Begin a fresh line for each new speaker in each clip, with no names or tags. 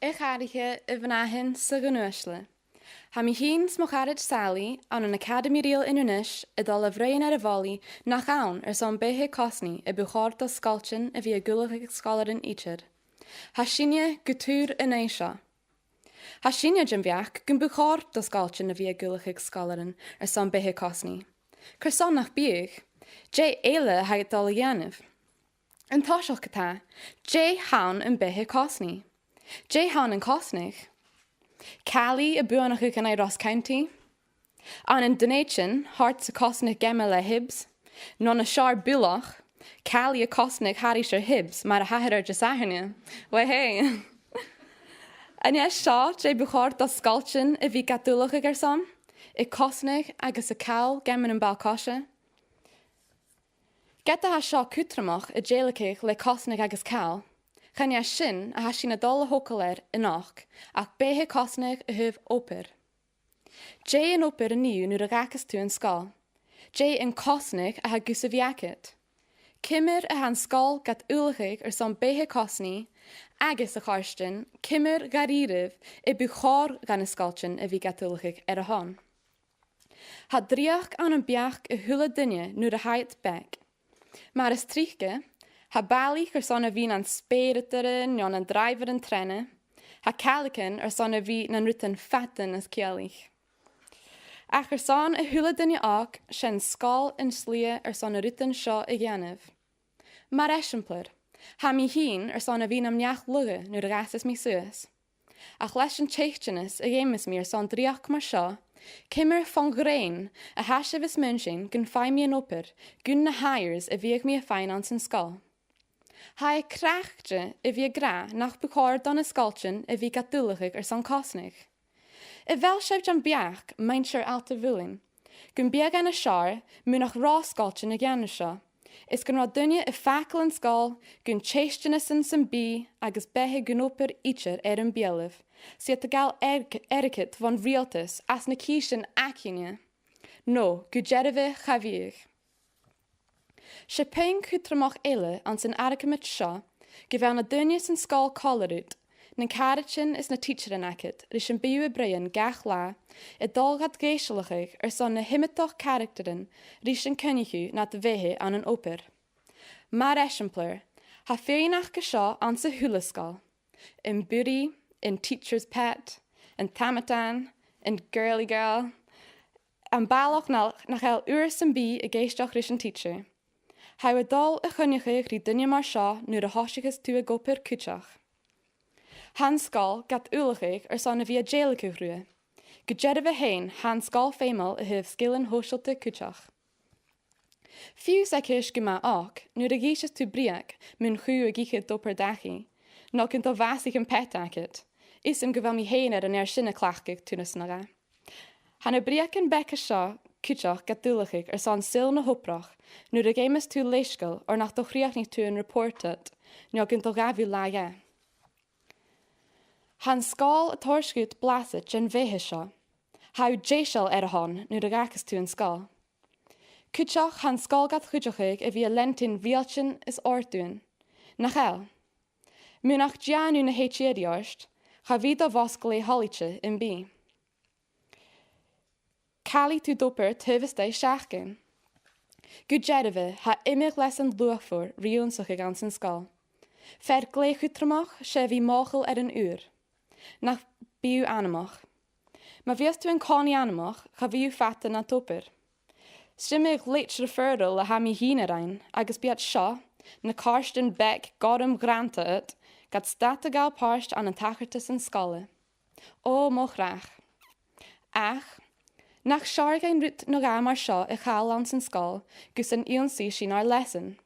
Ich adige y fynahin sy'n gynwysle. Ha mi hyn smocharid Sally an an Academy Real Inunish y dol y frein ar y foli nach awn son behe cosni y buchord o sgalchin y fi y gwlwch ag scolarin eachid. Ha sinia gytŵr yn eisio. Ha sinia jymbiach gyn buchord o sgalchin y fi y gwlwch ag scolarin son behe cosni. Cyrson nach bieg, J eile haid dol y ianif. Yn tosioch gyda, J hawn yn behe cosni. J hawn yn cosnig. Cali y buanach ag yn ei Ross County. An yn dynation, hart y cosnig gemel e hibs. Non y siar bulach, Cali y cosnig harri sy'r hibs, mae'r haher ar jysahenia. Wei hei. Yn eis sio, J buchord o sgalchin y fi gadwlach ag erson. Y cosnig agos y cael gemel yn balcosio. Geta ha sio cwtramach y jelacich le cosnig agos cael. Chan ia sin a ha sin a dol a hocaler yn och, ac behe cosnig y hyf oper. J yn oper yn niw nŵr ag acas tu yn sgol. J yn cosnig a ha gwsafiacet. Cymr a han sgol gat ulachig son behe cosni, agos a charstin, cymr garirif y buchor gan y sgolchin y fi gat ulachig a hon. Ha driach an yn biach y hula dynnu nŵr a haid beg. Mae'r ystrichge, ha balich son a fin an speriteren, jon an driver yn trenne. Ha calican son a fi nan rutan fatten as kialich. Ach son a hula dynnu ag, sien skol yn slia son a rutan sio y gianif. Mar esiampler, ha mi hin son a fin am niach luge nu de gasas mi suas. Ach leis yn teichtjanis a gemis mi son driach mar sio, Kimmer van Grein, a hashevis mention, gun fai mi an oper, gun na hires a vieg mi a finance in skull. Hai krachtje a vi gra nach buchor don a skalchen a vi gadulachig son kosnig. A vel shef jan biach, mein sure alta vulin. Gun biag an a shar, mu nach ra skalchen a gyanusha. Is gun radunja a fakel in skull, gun chastenissen sem bi, agus behe gun oper icher an bielev. Siet de gal erikit van realtus as na kishin akinia. No, gujereve chavier. Shepeng kutramach ele an sin arikemet sha, gevel na dunjes in skal collerut. Nen karichin is na teacher in akit, rishin biwe brein gach la, dol gaat geeselig son na himmetoch karakteren, rishin kunnigu na de vehe an een oper. Maar exemplar, ha ferinach gesha an se hulaskal. In buri, in teacher's pet, in tamatan, in girly girl, en balach nach el uurs en bi a geestach rishin teacher. Hou a dol a chunnigig ri dunje mar sha nu de hoshiges tu a goper kuchach. Hanskal gat ulachig son a via jailike grue. Gejedeve hein hanskal femel a hif skillen hoshelte kuchach. Few sekish gema ook, nu de geishes tu briak, mun chu a giche doper dachi. Nog in to vasig en pet akit. Is geval mi hein an sinne klachgig tunesnaga. Han a briak en bekke sha kuchach gat ulachig son sil na hoprach, nu de games tu leiskal nach doch riach niet tu en reportet, nog in to gavi laia. Han skal a torskut blasit gen vehisha. Hau jeshal hon nu de gakas tu en skal. Kuchach han skal gat chujachig a via lentin vielchin is ortun. Nachel. Munach janu na hechiediorst, ha vida voskele holiche in bi. Kali tu doper tuvistei shachgen. Gujedeve ha immer lesen luach voor rionsach gansen skal. Ver gleichutramach shevi mochel een uur. Nach biu animach. Maar vies tu een koni animach, ga viu fatten na toper. Stimmig leitch referral la ha mi hinerein, agus biat sha, na karsten bek godem granta het, gat stata gal parst an een tachertus en skalle. O mochrach. Ach, nach shargein rut nog amar sha e chalans en skal, gus een ionsi sin ar lessen.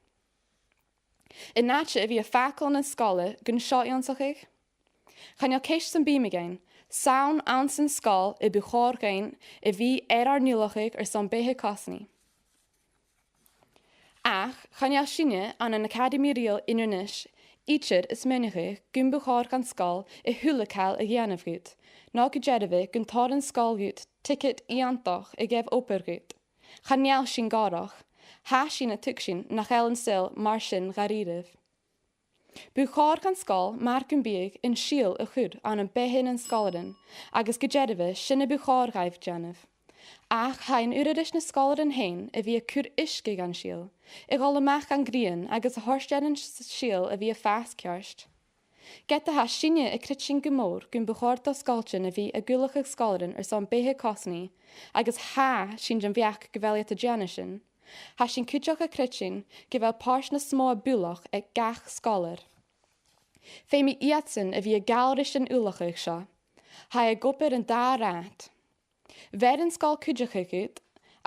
In natje via fakel en skalle, gun sha ionsachig? Gaan je kees zijn biem gaan, saun aan zijn skal i buchor gaan, wie ar nulachig son behe kosni. Ach, gaan je shinne aan een Academy Real Innernish, ichid is menige, gun buchor gan skal hulekal gianavgut, na gejedeve gun toren skal gut, ticket iantoch gev opergut. Gaan je shin garach, ha shin a tukshin nach elen sil marshin garirev. Buchar gan sgal mar gyn big in shiel y chwr an yn behin yn sgaladan, agus gyjedfa sinna buchar gaif janaf. Ach hain uradis na sgaladan hain y fi y cwr isgig an shiel, y gol y mach an grian agus y horsjan yn shiel y fi y fas ciarst. Get ha sinne y critsin gymor gyn buchar da sgalchan y fi y gwlach y sgaladan son behe cosni, agus ha sin jan fiach gyfeliat y janishin. Ha sin cwdioch y critsin gyfel pars na smoa bwlach e gach scholar. Fe mi iatsin y fi y galrish yn ulach eich sio. Ha y goper yn da rat. Ver yn sgal cwdioch eich gyd,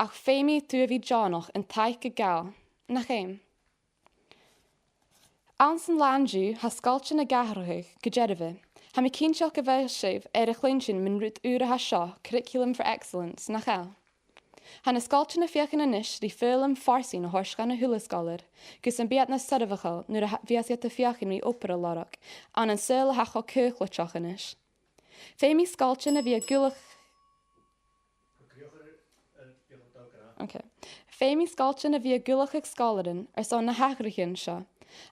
ach fe mi tu y fi janoch yn taich y gal. Nach eim. Ansen landju ha sgalchan y gahrach gyjedfa. Ha mi cynsioch gyfelsif eich leinsyn mynd rwyd ura ha sio, Curriculum for Excellence, nach el. Han y sgalchan y fiach yn anish di ffilm farsi na horsgan y hula sgalar, gys yn biat na syrfachal nŵr a fiasiat y fiach yn mi opera larach, an yn syl a hachol cyrchlwtioch anish. Fe mi sgalchan y fi a gulach... Fe mi sgalchan y fi a gulach ag scalarin son na hachrachin sio,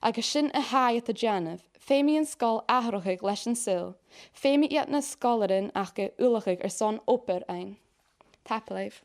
agus sin a hai at y janaf, fe mi yn sgal ahrachig leis yn syl, fe mi iat na scalarin ach a ulachig son oper ein. Tap live.